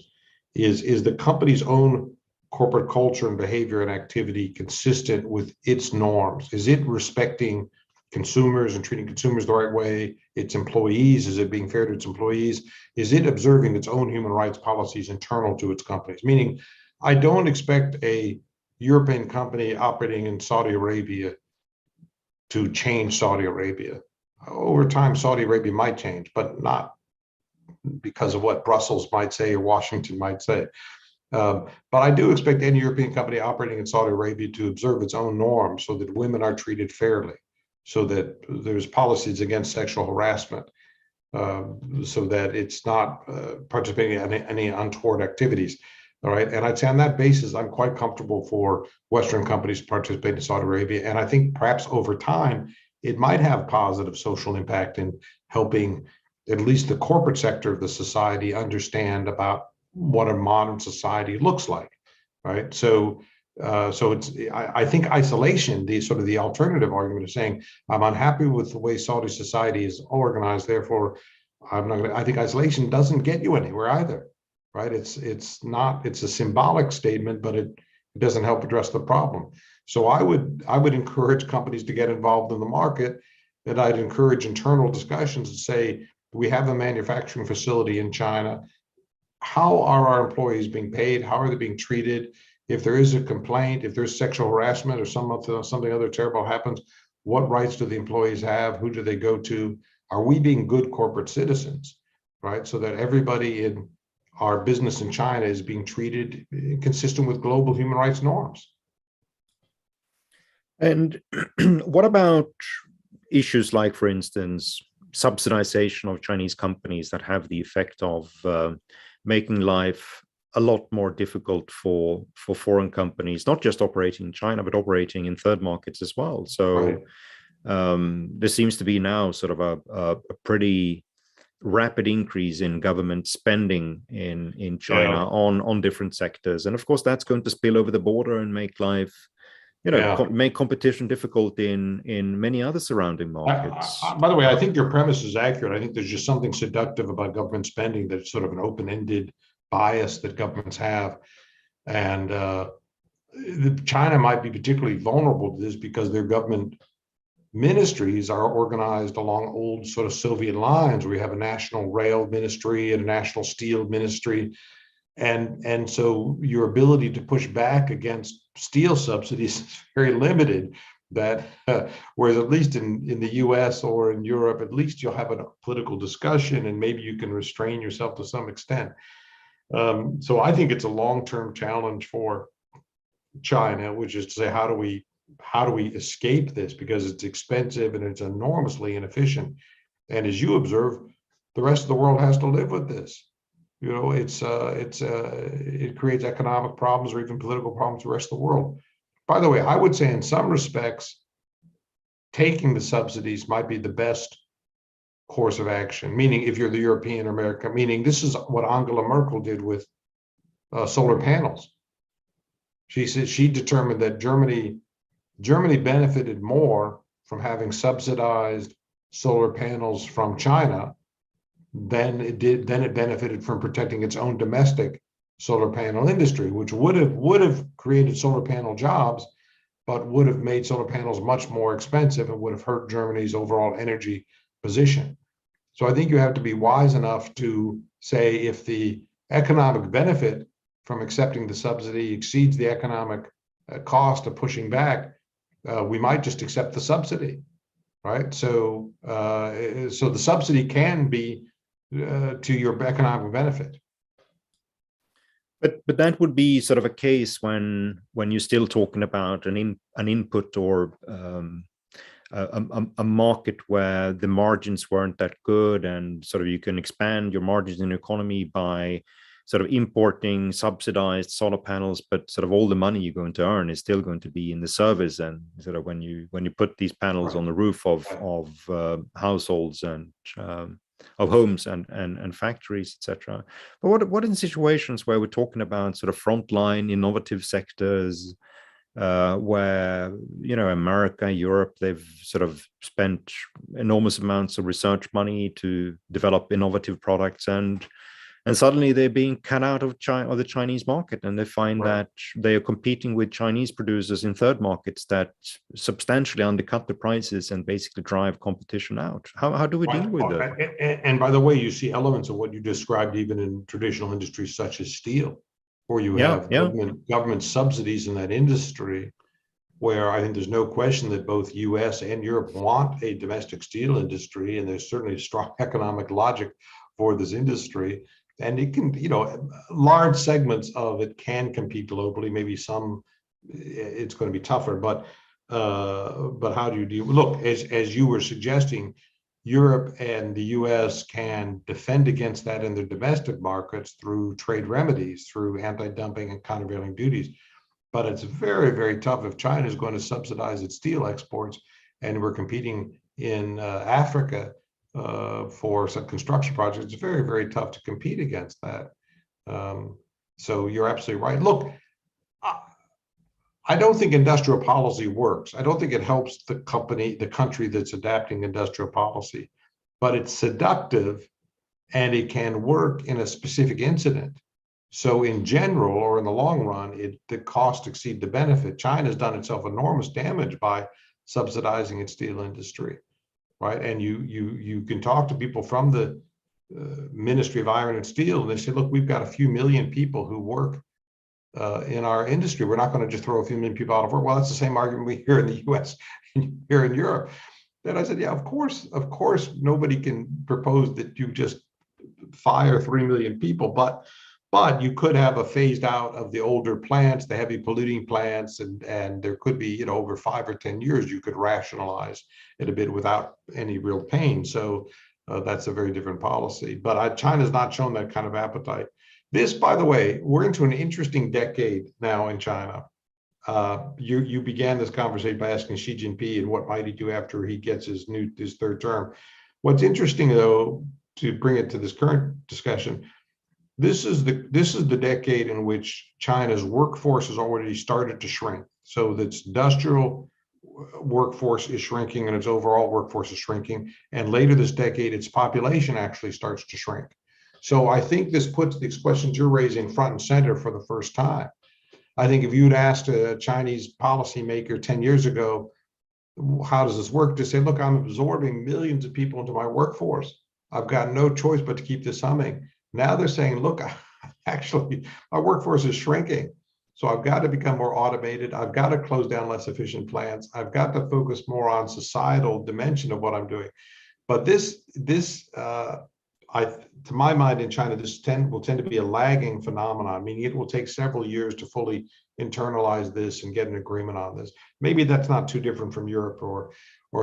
is the company's own corporate culture and behavior and activity consistent with its norms? Is it respecting consumers and treating consumers the right way? Its employees, is it being fair to its employees? Is it observing its own human rights policies internal to its companies? Meaning, I don't expect a European company operating in Saudi Arabia to change Saudi Arabia. Over time, Saudi Arabia might change, but not because of what Brussels might say or Washington might say. But I do expect any European company operating in Saudi Arabia to observe its own norms so that women are treated fairly, so that there's policies against sexual harassment, so that it's not participating in any untoward activities. All right. And I'd say on that basis, I'm quite comfortable for Western companies to participate in Saudi Arabia. And I think perhaps over time, it might have positive social impact in helping at least the corporate sector of the society understand about what a modern society looks like, right? So I think isolation, the sort of the alternative argument of saying I'm unhappy with the way Saudi society is organized, therefore I'm not going to. I think isolation doesn't get you anywhere either, right? It's a symbolic statement, but it doesn't help address the problem. So I would encourage companies to get involved in the market, and I'd encourage internal discussions and say, we have a manufacturing facility in China. How are our employees being paid? How are they being treated? If there is a complaint, if there's sexual harassment or something other terrible happens, what rights do the employees have? Who do they go to? Are we being good corporate citizens, right? So that everybody in our business in China is being treated consistent with global human rights norms. And what about issues like, for instance, subsidization of Chinese companies that have the effect of making life a lot more difficult for foreign companies, not just operating in China, but operating in third markets as well. So right. There seems to be now sort of a pretty rapid increase in government spending in China on different sectors. And of course, that's going to spill over the border and make life, make competition difficult in many other surrounding markets. By the way, I think your premise is accurate. I think there's just something seductive about government spending that's sort of an open-ended bias that governments have. And China might be particularly vulnerable to this because their government ministries are organized along old sort of Soviet lines, where you have a national rail ministry and a national steel ministry. And so your ability to push back against steel subsidies is very limited. That whereas at least in the US or in Europe, at least you'll have a political discussion and maybe you can restrain yourself to some extent. So I think it's a long-term challenge for China, which is to say, how do we escape this, because it's expensive and it's enormously inefficient. And as you observe, the rest of the world has to live with this. It creates economic problems or even political problems for the rest of the world. By the way, I would say in some respects, taking the subsidies might be the best course of action, meaning if you're the European or America, meaning this is what Angela Merkel did with solar panels. She said she determined that Germany benefited more from having subsidized solar panels from China than it benefited from protecting its own domestic solar panel industry, which would have created solar panel jobs, but would have made solar panels much more expensive and would have hurt Germany's overall energy position. So I think you have to be wise enough to say, if the economic benefit from accepting the subsidy exceeds the economic cost of pushing back, we might just accept the subsidy, right? So the subsidy can be to your economic benefit. But that would be sort of a case when you're still talking about an input or a market where the margins weren't that good, and sort of you can expand your margins in the economy by sort of importing subsidized solar panels, but sort of all the money you're going to earn is still going to be in the service. And sort of when you put these panels on the roof of households and of homes and factories, etc. But what in situations where we're talking about sort of frontline innovative sectors, where America, Europe, they've sort of spent enormous amounts of research money to develop innovative products, and suddenly they're being cut out of China or the Chinese market, and they find that they are competing with Chinese producers in third markets that substantially undercut the prices and basically drive competition out. How do we deal with that? And by the way, you see elements of what you described even in traditional industries such as steel, where you have government subsidies in that industry, where I think there's no question that both US and Europe want a domestic steel industry, and there's certainly strong economic logic for this industry. And it can, large segments of it can compete globally. Maybe some, it's going to be tougher, but how do you deal? Look, as you were suggesting, Europe and the US can defend against that in their domestic markets through trade remedies, through anti-dumping and countervailing duties. But it's very, very tough if China is going to subsidize its steel exports, and we're competing in Africa for some construction projects. It's very, very tough to compete against that. So you're absolutely right. Look, I don't think industrial policy works. I don't think it helps the country that's adapting industrial policy, but it's seductive and it can work in a specific incident. So in general, or in the long run, the cost exceed the benefit. China's done itself enormous damage by subsidizing its steel industry. Right, and you can talk to people from the Ministry of Iron and Steel, and they say, look, we've got a few million people who work in our industry. We're not going to just throw a few million people out of work. Well, that's the same argument we hear in the US and here in Europe. And I said, yeah, of course, nobody can propose that you just fire 3 million people, but you could have a phased out of the older plants, the heavy polluting plants, and there could be, over 5 or 10 years, you could rationalize it a bit without any real pain. So that's a very different policy. But China's not shown that kind of appetite. This, by the way, we're into an interesting decade now in China. You began this conversation by asking Xi Jinping and what might he do after he gets his third term. What's interesting, though, to bring it to this current discussion, this is the decade in which China's workforce has already started to shrink. So its industrial workforce is shrinking and its overall workforce is shrinking. And later this decade, its population actually starts to shrink. So I think this puts these questions you're raising front and center for the first time. I think if you'd asked a Chinese policymaker 10 years ago, how does this work? To say, look, I'm absorbing millions of people into my workforce. I've got no choice but to keep this humming. Now they're saying, look, actually, our workforce is shrinking. So I've got to become more automated. I've got to close down less efficient plants. I've got to focus more on societal dimension of what I'm doing. But to my mind, in China, this will tend to be a lagging phenomenon, meaning it will take several years to fully internalize this and get an agreement on this. Maybe that's not too different from Europe or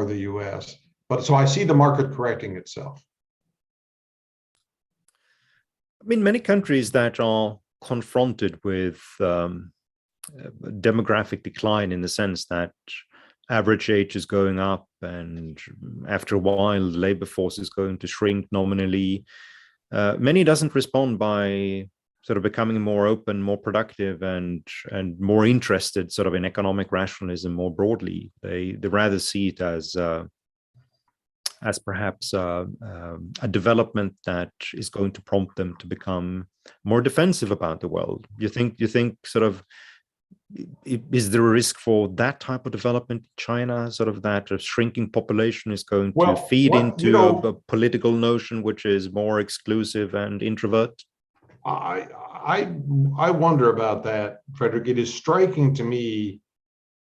the US. But so I see the market correcting itself. I mean, many countries that are confronted with demographic decline, in the sense that average age is going up, and after a while, the labor force is going to shrink nominally. Many doesn't respond by sort of becoming more open, more productive, and more interested sort of in economic rationalism more broadly. They rather see it as perhaps a development that is going to prompt them to become more defensive about the world. You think sort of, is there a risk for that type of development in China, sort of that a shrinking population is going to feed into a political notion which is more exclusive and introvert? I wonder about that, Frederick. It is striking to me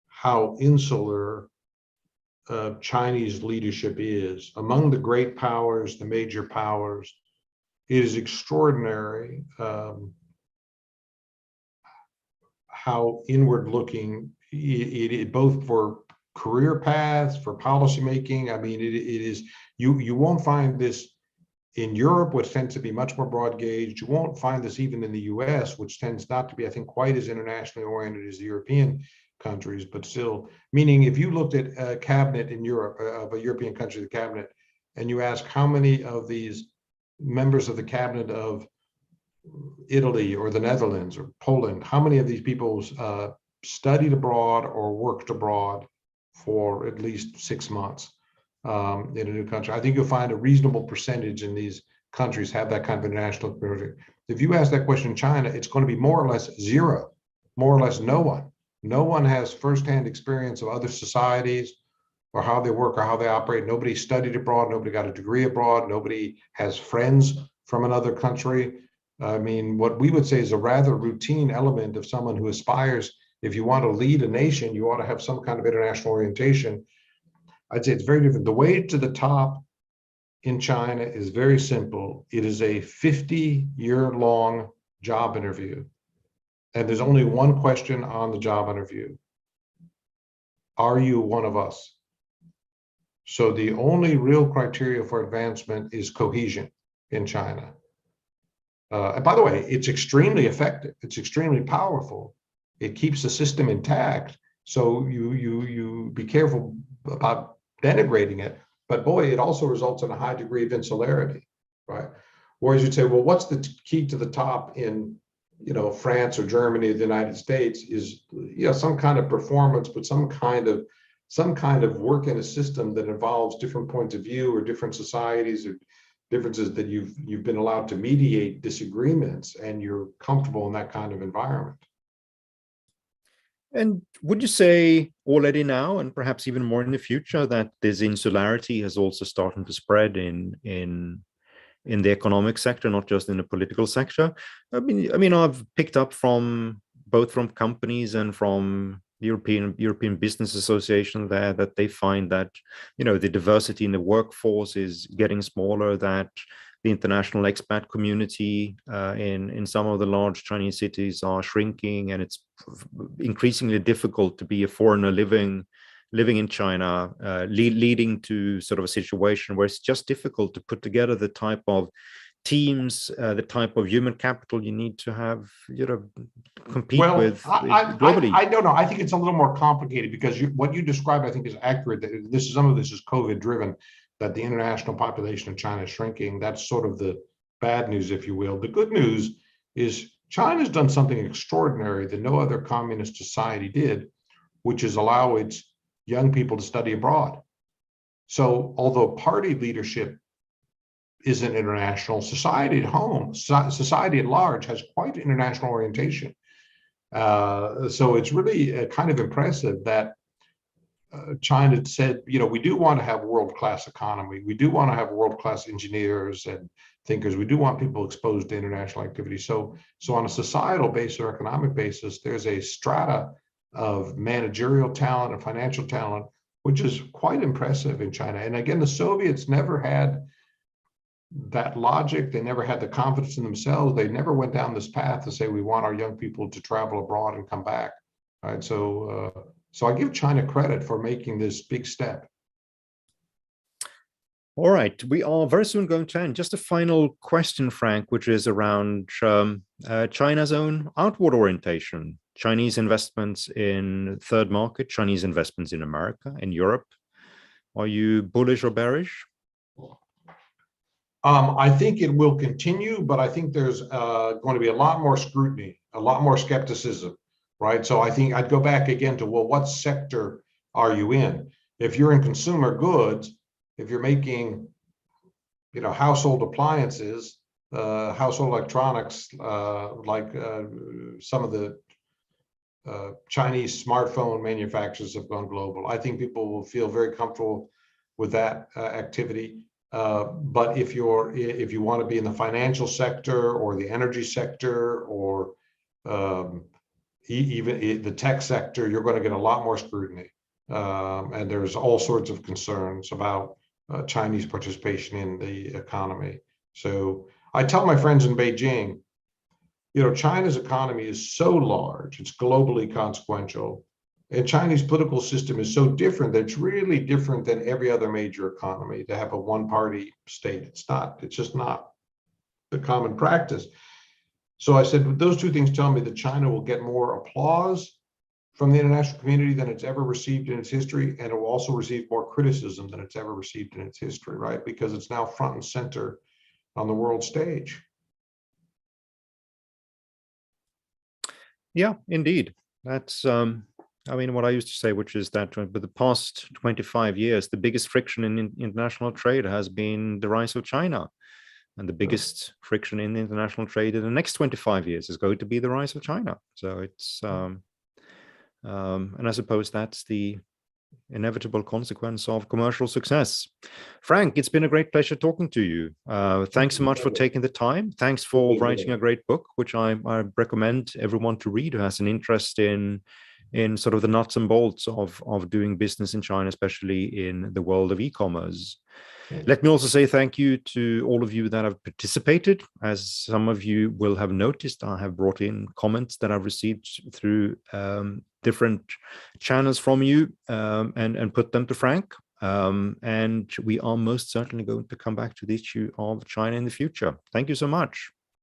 how insular Chinese leadership is. Among the great powers, the major powers, it is extraordinary how inward looking it both for career paths, for policymaking. I mean, it is, you won't find this in Europe, which tends to be much more broad gauged. You won't find this even in the US, which tends not to be, I think, quite as internationally oriented as the European countries, but still, meaning if you looked at a cabinet in Europe, of a European country, the cabinet, and you ask how many of these members of the cabinet of Italy or the Netherlands or Poland, how many of these people studied abroad or worked abroad for at least 6 months in a new country? I think you'll find a reasonable percentage in these countries have that kind of international experience. If you ask that question in China, it's going to be more or less zero, more or less no one. No one has firsthand experience of other societies or how they work or how they operate. Nobody studied abroad. Nobody got a degree abroad. Nobody has friends from another country. I mean, what we would say is a rather routine element of someone who aspires. If you want to lead a nation, you ought to have some kind of international orientation. I'd say it's very different. The way to the top in China is very simple. It is a 50-year-long job interview. And there's only one question on the job interview. Are you one of us? So the only real criteria for advancement is cohesion in China. And by the way, it's extremely effective. It's extremely powerful. It keeps the system intact. So you be careful about denigrating it. But boy, it also results in a high degree of insularity, right? Whereas you'd say, well, what's the key to the top in, France or Germany or the United States is, some kind of performance, but some kind of work in a system that involves different points of view or different societies or differences that you've been allowed to mediate disagreements, and you're comfortable in that kind of environment. And would you say already now, and perhaps even more in the future, that this insularity has also started to spread in the economic sector, not just in the political sector? I mean, I've picked up from both from companies and from European Business Association there that they find that, the diversity in the workforce is getting smaller, that the international expat community in some of the large Chinese cities are shrinking, and it's increasingly difficult to be a foreigner living in China, leading to sort of a situation where it's just difficult to put together the type of teams, the type of human capital you need to have, compete with globally. I don't know. I think it's a little more complicated because what you described, I think, is accurate. Some of this is COVID driven. that the international population of China is shrinking. That's sort of the bad news, if you will. The good news is China's done something extraordinary that no other communist society did, which is allow its young people to study abroad. So although party leadership isn't international, society at home, society at large has quite international orientation. So it's really kind of impressive that China said, you know, we do want to have world-class economy. We do want to have world-class engineers and thinkers. We do want people exposed to international activity. So on a societal basis or economic basis, there's a strata of managerial talent and financial talent, which is quite impressive in China. And again, the Soviets never had that logic. They never had the confidence in themselves. They never went down this path to say, we want our young people to travel abroad and come back. All right. So I give China credit for making this big step. All right, we are very soon going to end. Just a final question, Frank, which is around China's own outward orientation, Chinese investments in third market, Chinese investments in America, in Europe. Are you bullish or bearish? I think it will continue, but I think there's going to be a lot more scrutiny, a lot more skepticism, right? So I think I'd go back again to, well, what sector are you in? If you're in consumer goods, if you're making, you know, household appliances, household electronics, like some of the Chinese smartphone manufacturers have gone global, I think people will feel very comfortable with that activity. But if you want to be in the financial sector or the energy sector or even the tech sector, you're going to get a lot more scrutiny. And there's all sorts of concerns about Chinese participation in the economy. So I tell my friends in Beijing, you know, China's economy is so large, it's globally consequential, and Chinese political system is so different that it's really different than every other major economy to have a one-party state. It's just not the common practice. So I said, those two things tell me that China will get more applause from the international community than it's ever received in its history, and it will also receive more criticism than it's ever received in its history, right? Because it's now front and center on the world stage. Yeah, indeed. That's, I mean, what I used to say, which is that for the past 25 years, the biggest friction in international trade has been the rise of China. And the biggest friction in international trade in the next 25 years is going to be the rise of China. So it's, and I suppose that's the inevitable consequence of commercial success. Frank, it's been a great pleasure talking to you. Thanks so much for taking the time. Thanks for writing a great book, which I recommend everyone to read who has an interest in sort of the nuts and bolts of doing business in China, especially in the world of e-commerce. Let me also say thank you to all of you that have participated. As some of you will have noticed, I have brought in comments that I've received through different channels from you and put them to Frank. And we are most certainly going to come back to the issue of China in the future. Thank you so much.